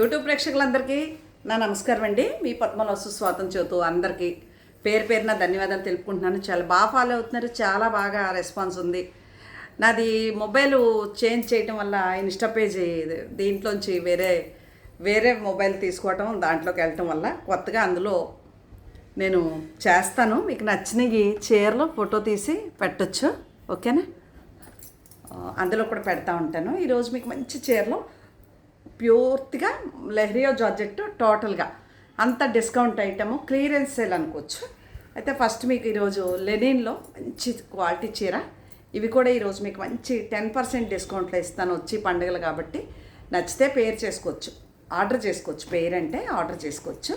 YouTube ప్రేక్షకులందరికీ నా నమస్కారం అండి. మీ పద్మలోసు స్వాతం చెబుతూ అందరికీ పేరు పేరున ధన్యవాదాలు తెలుపుకుంటున్నాను. చాలా బాగా ఫాలో అవుతున్నారు, చాలా బాగా రెస్పాన్స్ ఉంది. నాది మొబైల్ చేంజ్ చేయటం వల్ల ఇన్స్టా పేజ్ దీంట్లోంచి వేరే మొబైల్ తీసుకోవటం, దాంట్లోకి వెళ్ళటం వల్ల కొత్తగా అందులో నేను చేస్తాను. మీకు నచ్చినవి చీరలో ఫోటో తీసి పెట్టచ్చు, ఓకేనా? అందులో కూడా పెడతా ఉంటాను. ఈరోజు మీకు మంచి చీరలో ప్యూర్తిగా లెహరియా జార్జెట్ టోటల్గా అంత డిస్కౌంట్ ఐటము, క్లియరెన్స్ సేల్ అనుకోవచ్చు. అయితే ఫస్ట్ మీకు ఈరోజు లెనిన్లో మంచి క్వాలిటీ చీర, ఇవి కూడా ఈరోజు మీకు మంచి 10% డిస్కౌంట్లో ఇస్తాను. వచ్చి పండుగలు కాబట్టి నచ్చితే పేరు చేసుకోవచ్చు, ఆర్డర్ చేసుకోవచ్చు. పేరు అంటే ఆర్డర్ చేసుకోవచ్చు.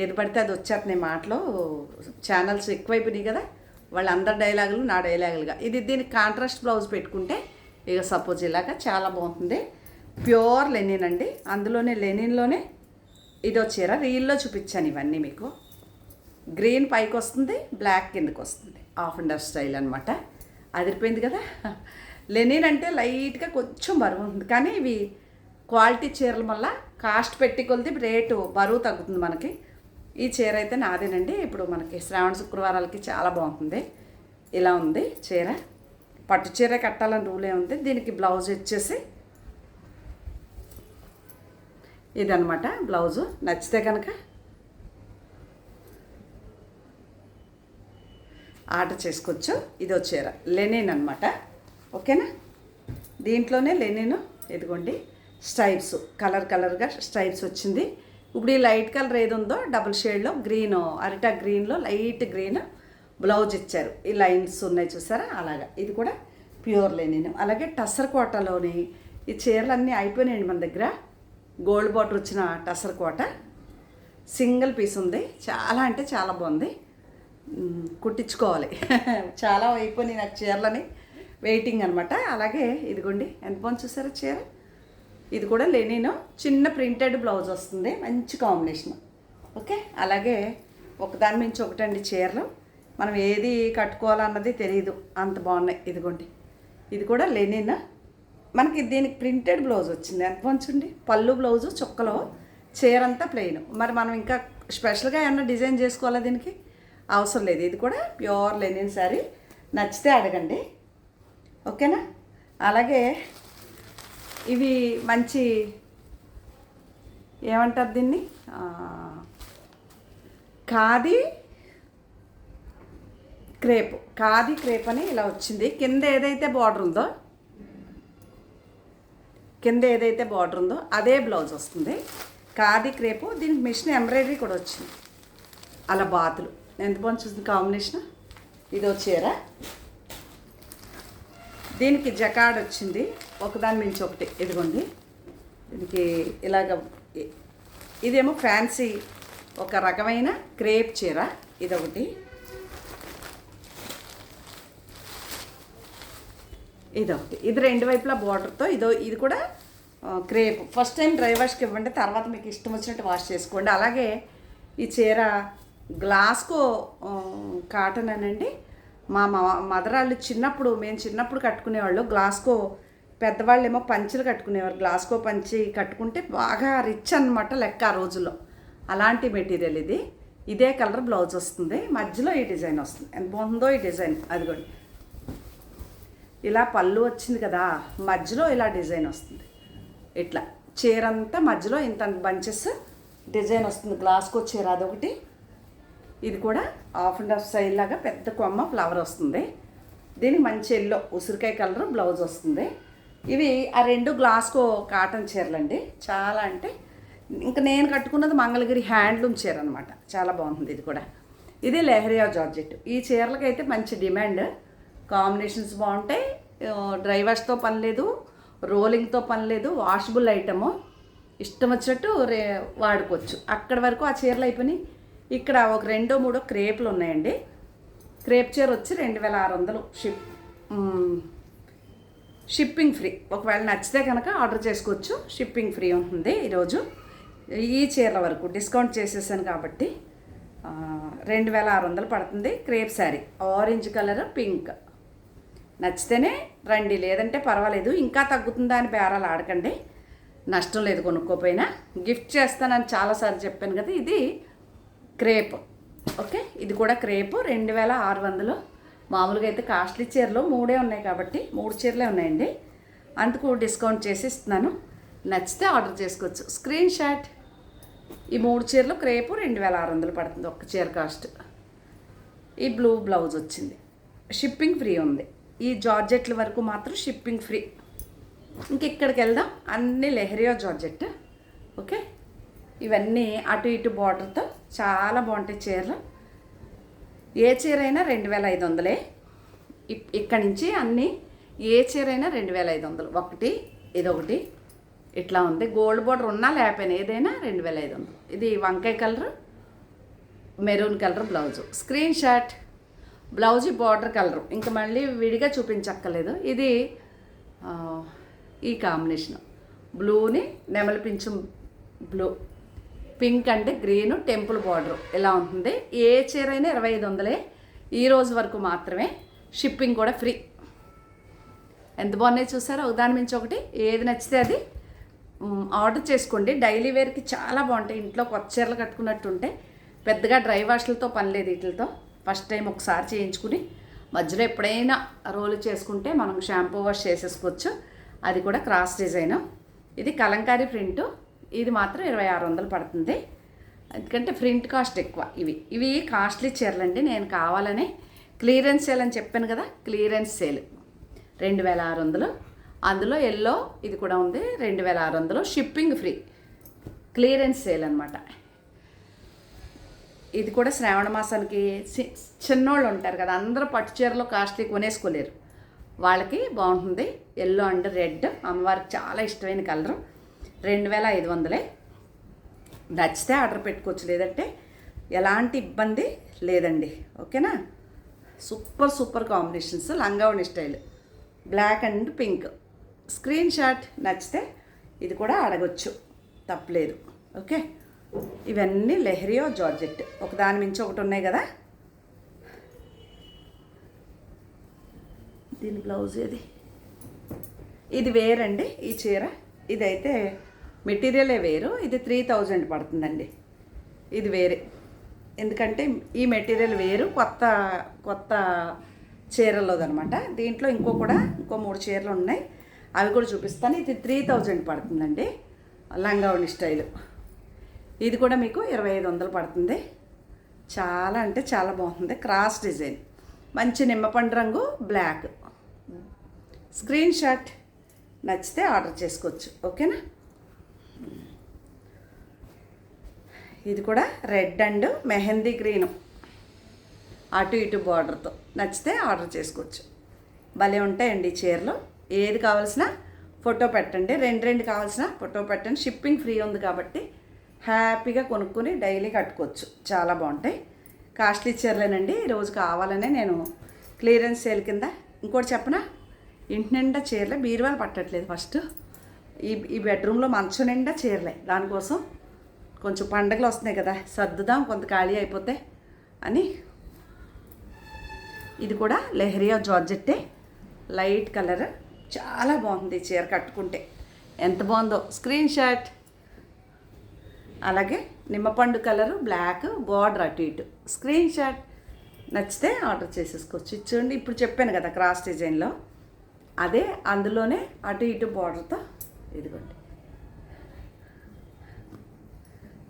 ఏది పడితే అది వచ్చేస్తున్నాయి మాటలు. ఛానల్స్ ఎక్కువైపోయినాయి కదా, వాళ్ళందరి డైలాగులు నా డైలాగులుగా. దీనికి కాంట్రాస్ట్ బ్లౌజ్ పెట్టుకుంటే ఇక సపోజ్ ఇలాగా చాలా బాగుంటుంది. ప్యూర్ లెనిన్ అండి. అందులోనే లెనిన్లోనే ఇదో చీర రీల్లో చూపించాను. ఇవన్నీ మీకు గ్రీన్ పైకి వస్తుంది, బ్లాక్ కిందకి వస్తుంది, హాఫ్ అండ్ హాఫ్ స్టైల్ అనమాట. అదిరిపోయింది కదా. లెనిన్ అంటే లైట్గా కొంచెం బరువు ఉంటుంది, కానీ ఇవి క్వాలిటీ చీరల వల్ల కాస్ట్ పెట్టి కొలిది రేటు బరువు తగ్గుతుంది మనకి. ఈ చీర అయితే నాదేనండి. ఇప్పుడు మనకి శ్రావణ శుక్రవారాలకి చాలా బాగుంటుంది. ఇలా ఉంది చీర. పట్టు చీర కట్టాలని రూలే ఉంది. దీనికి బ్లౌజ్ వచ్చేసి ఇదనమాట బ్లౌజు. నచ్చితే కనుక ఆర్డర్ చేసుకోవచ్చు. ఇదో చీర లెనిన్ అనమాట, ఓకేనా? దీంట్లోనే లెనిన్ ఇదిగోండి స్ట్రైప్స్, కలర్గా స్ట్రైప్స్ వచ్చింది. ఇప్పుడు ఈ లైట్ కలర్ ఏది ఉందో డబుల్ షేడ్లో గ్రీన్, అరిటా గ్రీన్లో లైట్ గ్రీన్ బ్లౌజ్ ఇచ్చారు. ఈ లైన్స్ ఉన్నాయి చూసారా, అలాగా. ఇది కూడా ప్యూర్ లెనిన్. అలాగే టసర్ కోటలోని ఈ చీరలన్నీ అయిపోయినాయండి మన దగ్గర. గోల్డ్ బార్డర్ వచ్చిన టసర్ కోట సింగిల్ పీస్ ఉంది. చాలా అంటే చాలా బాగుంది, కుట్టించుకోవాలి. చాలా అయిపోయినాయి నాకు చీరలని, వెయిటింగ్ అనమాట. అలాగే ఇదిగోండి ఎంత బాగుంది చూసారా చీర. ఇది కూడా లెనిన్, చిన్న ప్రింటెడ్ బ్లౌజ్ వస్తుంది, మంచి కాంబినేషన్, ఓకే. అలాగే ఒకదాని మించి ఒకటండి చీరలు. మనం ఏది కట్టుకోవాలన్నది తెలియదు, అంత బాగున్నాయి. ఇదిగోండి ఇది కూడా లెనిన్. మనకి దీనికి ప్రింటెడ్ బ్లౌజ్ వచ్చింది, ఎంత పంచండి. పళ్ళు బ్లౌజు చుక్కలో, చీర అంతా ప్లెయిన్. మరి మనం ఇంకా స్పెషల్గా ఏమన్నా డిజైన్ చేసుకోవాలా, దీనికి అవసరం లేదు. ఇది కూడా ప్యూర్ లెనిన్ శారీ. నచ్చితే అడగండి, ఓకేనా? అలాగే ఇవి మంచి ఏమంటారు దీన్ని, ఖాదీ క్రేప్ అని ఇలా వచ్చింది. కింద ఏదైతే బార్డర్ ఉందో అదే బ్లౌజ్ వస్తుంది. ఖాదీ క్రేపు. దీనికి మిషన్ ఎంబ్రాయిడరీ కూడా వచ్చింది, అలా బాతులు. ఎంత బాగుంది చూస్తుంది కాంబినేషన్. ఇదో చీర. దీనికి జకాడ్ వచ్చింది, ఒకదాని మించి ఒకటి. ఇదిగోండి దీనికి ఇలాగ. ఇదేమో ఫ్యాన్సీ ఒక రకమైన క్రేప్ చీర. ఇదొకటి. ఇది రెండు వైపులా బార్డర్తో. ఇది కూడా క్రేప్. ఫస్ట్ టైం డ్రై వాష్కి ఇవ్వండి, తర్వాత మీకు ఇష్టం వచ్చినట్టు వాష్ చేసుకోండి. అలాగే ఈ చీర గ్లాస్కో కాటన్ అనండి. మా మదరాళ్ళు మేము చిన్నప్పుడు కట్టుకునేవాళ్ళు గ్లాస్కో. పెద్దవాళ్ళేమో పంచులు కట్టుకునేవారు. గ్లాస్కో పంచి కట్టుకుంటే బాగా రిచ్ అనమాట లెక్క ఆ రోజుల్లో. అలాంటి మెటీరియల్ ఇది. ఇదే కలర్ బ్లౌజ్ వస్తుంది, మధ్యలో ఈ డిజైన్ వస్తుంది. ఎంత బాగుందో ఈ డిజైన్. అదిగోండి ఇలా పళ్ళు వచ్చింది కదా, మధ్యలో ఇలా డిజైన్ వస్తుంది. ఇట్లా చీర అంతా మధ్యలో ఇంత బంచెస్ డిజైన్ వస్తుంది. గ్లాస్కో చీర అదొకటి. ఇది కూడా హాఫ్ అండ్ హాఫ్ స్టైల్ లాగా పెద్ద కొమ్మ ఫ్లవర్ వస్తుంది. దీనికి మంచి ఎల్లో ఉసిరికాయ కలర్ బ్లౌజ్ వస్తుంది. ఇవి ఆ రెండు గ్లాస్కో కాటన్ చీరలండి. చాలా అంటే ఇంకా నేను కట్టుకున్నది మంగళగిరి హ్యాండ్లూమ్ చీర అనమాట. చాలా బాగుంటుంది ఇది కూడా. ఇది లెహరియా జార్జెట్. ఈ చీరలకైతే మంచి డిమాండ్. కాంబినేషన్స్ బాగుంటాయి. డ్రై వాష్తో పని లేదు, రోలింగ్తో పని లేదు, వాషబుల్ ఐటము. ఇష్టం వచ్చినట్టు వాడుకోవచ్చు. అక్కడి వరకు ఆ చీరలు అయిపోయినాయి. ఇక్కడ ఒక 2-3 క్రేపులు ఉన్నాయండి. క్రేప్ చీర వచ్చి 2600 షిప్పింగ్ ఫ్రీ. ఒకవేళ నచ్చితే కనుక ఆర్డర్ చేసుకోవచ్చు, షిప్పింగ్ ఫ్రీ ఉంటుంది. ఈరోజు ఈ చీరల వరకు డిస్కౌంట్ చేసేసాను కాబట్టి 2600 పడుతుంది. Crepe sari, orange colour, pink. నచ్చితేనే రండి, లేదంటే పర్వాలేదు. ఇంకా తగ్గుతుందా అని బేరాలు ఆడకండి. నష్టం లేదు కొనుక్కోపోయినా. గిఫ్ట్ చేస్తానని చాలాసార్లు చెప్పాను కదా. ఇది క్రేప్. ఓకే, ఇది కూడా క్రేప్ 2600. మామూలుగా అయితే కాస్ట్లీ చీరలు 3 ఉన్నాయి కాబట్టి 3 చీరలే ఉన్నాయండి, అందుకు డిస్కౌంట్ చేసి ఇస్తున్నాను. నచ్చితే ఆర్డర్ చేసుకోవచ్చు. Screen shot. ఈ 3 చీరలు క్రేపు 2600 పడుతుంది ఒక్క చీర కాస్ట్. ఈ బ్లూ బ్లౌజ్ వచ్చింది, షిప్పింగ్ ఫ్రీ ఉంది. ఈ జార్జెట్ల వరకు మాత్రం షిప్పింగ్ ఫ్రీ. ఇక్కడికి వెళ్దాం. అన్నీ లెహరియా జార్జెట్. ఓకే, ఇవన్నీ అటు ఇటు బార్డర్తో చాలా బాగుంటాయి చీరలు. ఏ చీర అయినా 2500. ఇక్కడి నుంచి అన్నీ ఏ చీర అయినా 2500. ఒకటి ఇదొకటి ఇట్లా ఉంది. గోల్డ్ బార్డర్ ఉన్నా లేకపోయినా ఏదైనా 2500. ఇది వంకాయ colour, maroon colour blouse. Screen shot. Blouse border colour ఇంకా మళ్ళీ విడిగా చూపించక్కర్లేదు. ఇది ఈ కాంబినేషన్ బ్లూని నెమలి పింఛం బ్లూ, పింక్ అంటే గ్రీను, టెంపుల్ బార్డర్ ఇలా ఉంటుంది. ఏ చీర అయినా 2500. ఈ రోజు వరకు మాత్రమే. షిప్పింగ్ కూడా ఫ్రీ. ఎంత బాగున్నాయి చూసారా, ఒకదాని మించి ఒకటి. ఏది నచ్చితే అది ఆర్డర్ చేసుకోండి. డైలీ వేర్కి చాలా బాగుంటాయి. ఇంట్లో కొత్త చీరలు కట్టుకున్నట్టు ఉంటే పెద్దగా డ్రై వాష్లతో పని లేదు వీటితో. ఫస్ట్ టైం ఒకసారి చేయించుకుని మధ్యలో ఎప్పుడైనా రోలు చేసుకుంటే మనం షాంపూ వాష్ చేసేసుకోవచ్చు. అది కూడా క్రాస్ డిజైన్. ఇది కలంకారీ ప్రింటు. ఇది మాత్రం 2600 పడుతుంది, ఎందుకంటే ప్రింట్ కాస్ట్ ఎక్కువ. ఇవి కాస్ట్లీ చీరలండి. నేను కావాలని క్లియరెన్స్ సేల్ అని చెప్పాను కదా, క్లియరెన్స్ సేల్ 2600. అందులో ఎల్లో ఇది కూడా ఉంది 2600. Shipping free. క్లియరెన్స్ సేల్ అనమాట. ఇది కూడా శ్రావణ మాసానికి చిన్నోళ్ళు ఉంటారు కదా, అందరూ పట్టు చీరలో కాస్ట్లీ కొనేసుకోలేరు, వాళ్ళకి బాగుంటుంది. ఎల్లో అండ్ రెడ్ అమ్మవారికి చాలా ఇష్టమైన కలరు. 2500. నచ్చితే ఆర్డర్ పెట్టుకోవచ్చు, లేదంటే ఎలాంటి ఇబ్బంది లేదండి. ఓకేనా. Super super combinations. లంగావణి style black and pink. Screenshot. నచ్చితే ఇది కూడా అడగొచ్చు, తప్పలేదు. ఓకే, ఇవన్నీ లెహరియా జార్జెట్. ఒకదాని మించి ఒకటి ఉన్నాయి కదా. దీని బ్లౌజ్ ఏది? ఇది వేరండి ఈ చీర. ఇదైతే మెటీరియలే వేరు. ఇది 3000 పడుతుందండి. ఇది వేరే, ఎందుకంటే ఈ మెటీరియల్ వేరు. కొత్త చీరలోదనమాట. దీంట్లో ఇంకో 3 చీరలు ఉన్నాయి, అవి కూడా చూపిస్తాను. ఇది 3000 పడుతుందండి, లంగావణి స్టైలు. ఇది కూడా మీకు 2500 పడుతుంది. చాలా అంటే చాలా బాగుంటుంది. క్రాస్ డిజైన్, మంచి నిమ్మపండు రంగు, బ్లాక్. Screen shot. నచ్చితే ఆర్డర్ చేసుకోవచ్చు. ఓకేనా. ఇది కూడా రెడ్ అండ్ మెహందీ గ్రీను, అటు ఇటు బార్డర్తో. నచ్చితే ఆర్డర్ చేసుకోవచ్చు. భలే ఉంటాయండి ఈ చీరలు. ఏది కావాల్సిన ఫోటో పెట్టండి, రెండు కావాల్సిన ఫోటో పెట్టండి. షిప్పింగ్ ఫ్రీ ఉంది కాబట్టి హ్యాపీగా కొనుక్కొని డైలీ కట్టుకోవచ్చు. చాలా బాగుంటాయి. కాస్ట్లీ చీరలేనండి. ఈరోజు కావాలనే నేను క్లియరెన్స్ సేల్ కింద. ఇంకోటి చెప్పనా, ఇంటి నిండా చీరలే, బీరువాలు పట్టట్లేదు. ఫస్ట్ ఈ బెడ్రూమ్లో మంచం నిండా చీరలే. దానికోసం కొంచెం పండగలు వస్తున్నాయి కదా, సర్దుదాం కొంత ఖాళీ అయిపోతే అని. ఇది కూడా లెహరియా జార్జెట్టే, లైట్ కలర్. చాలా బాగుంది చీర కట్టుకుంటే, ఎంత బాగుందో. Screen shot. అలాగే నిమ్మపండు కలరు, బ్లాక్ బార్డర్ అటు ఇటు. Screen shot. నచ్చితే ఆర్డర్ చేసేసుకోవచ్చు. చూడండి, ఇప్పుడు చెప్పాను కదా క్రాస్ డిజైన్లో, అదే అందులోనే అటు ఇటు బార్డర్తో. ఇదిగోండి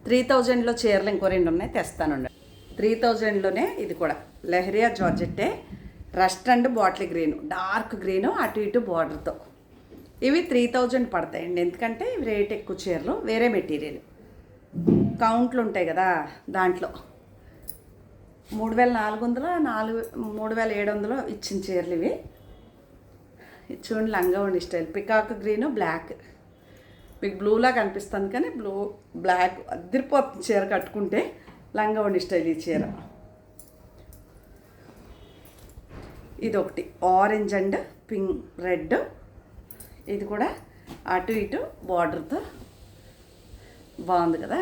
3000లో చీరలు ఇంకో 2 ఉన్నాయి, తెస్తానండి. 3000లోనే ఇది కూడా lehariya georgette, rust and bottle green, dark green, అటు ఇటు బార్డర్తో. ఇవి 3000 పడతాయండి, ఎందుకంటే ఇవి రేట్ ఎక్కువ చీరలు. వేరే మెటీరియల్ కౌంట్లు ఉంటాయి కదా, దాంట్లో 3400 3700 ఇచ్చిన చీరలు ఇవి. చూడండి, లంగావణి స్టైల్, పికాక్ గ్రీను, బ్లాక్. మీకు బ్లూలా కనిపిస్తుంది కానీ బ్లాక్ అదిరిపోతుంది చీర కట్టుకుంటే. లంగావణి స్టైల్ ఈ చీర. ఇదొకటి ఆరెంజ్ అండ్ పింక్ రెడ్. ఇది కూడా అటు ఇటు బార్డర్తో బాగుంది కదా.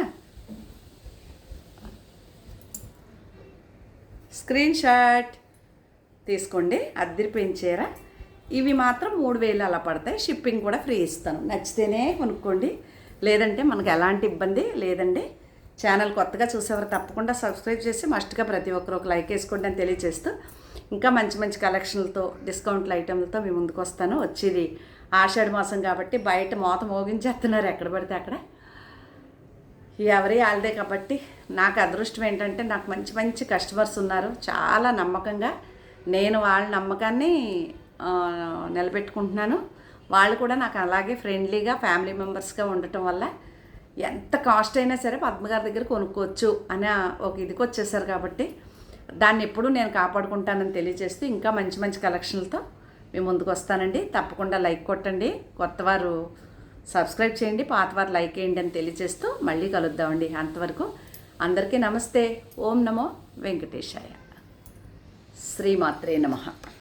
స్క్రీన్ షాట్ తీసుకోండి. అద్దరిపోయిన చీర ఇవి మాత్రం 3000 అలా పడతాయి. షిప్పింగ్ కూడా ఫ్రీ ఇస్తాను. నచ్చితేనే కొనుక్కోండి, లేదంటే మనకు ఎలాంటి ఇబ్బంది లేదండి. ఛానల్ కొత్తగా చూసేవారు తప్పకుండా సబ్స్క్రైబ్ చేసి మస్ట్గా ప్రతి ఒక్కరు ఒక లైక్ వేసుకోండి అని తెలియజేస్తూ, ఇంకా మంచి మంచి కలెక్షన్లతో డిస్కౌంట్ల ఐటెంలతో మీ ముందుకు వస్తాను. వచ్చేది ఆషాఢ మాసం కాబట్టి బయట మోత మోగించేస్తున్నారు ఎక్కడ పడితే అక్కడ. ఎవరి వాళ్ళదే కాబట్టి నాకు అదృష్టం ఏంటంటే నాకు మంచి మంచి కస్టమర్స్ ఉన్నారు. చాలా నమ్మకంగా నేను వాళ్ళ నమ్మకాన్ని నిలబెట్టుకుంటున్నాను. వాళ్ళు కూడా నాకు అలాగే ఫ్రెండ్లీగా ఫ్యామిలీ మెంబర్స్గా ఉండటం వల్ల ఎంత కాస్ట్ అయినా సరే పద్మగారి దగ్గర కొనుక్కోవచ్చు అనే ఒక ఇదికి వచ్చేసారు కాబట్టి దాన్ని ఎప్పుడూ నేను కాపాడుకుంటానని తెలియజేస్తూ, ఇంకా మంచి మంచి కలెక్షన్లతో మీ ముందుకు వస్తానండి. తప్పకుండా లైక్ కొట్టండి, కొత్తవారు సబ్స్క్రైబ్ చేయండి, పాతవారు లైక్ వేయండి అని తెలియజేస్తూ మళ్ళీ కలుద్దామండి. అంతవరకు అందరికీ నమస్తే. ఓం నమో వెంకటేశాయ. శ్రీమాత్రే నమః.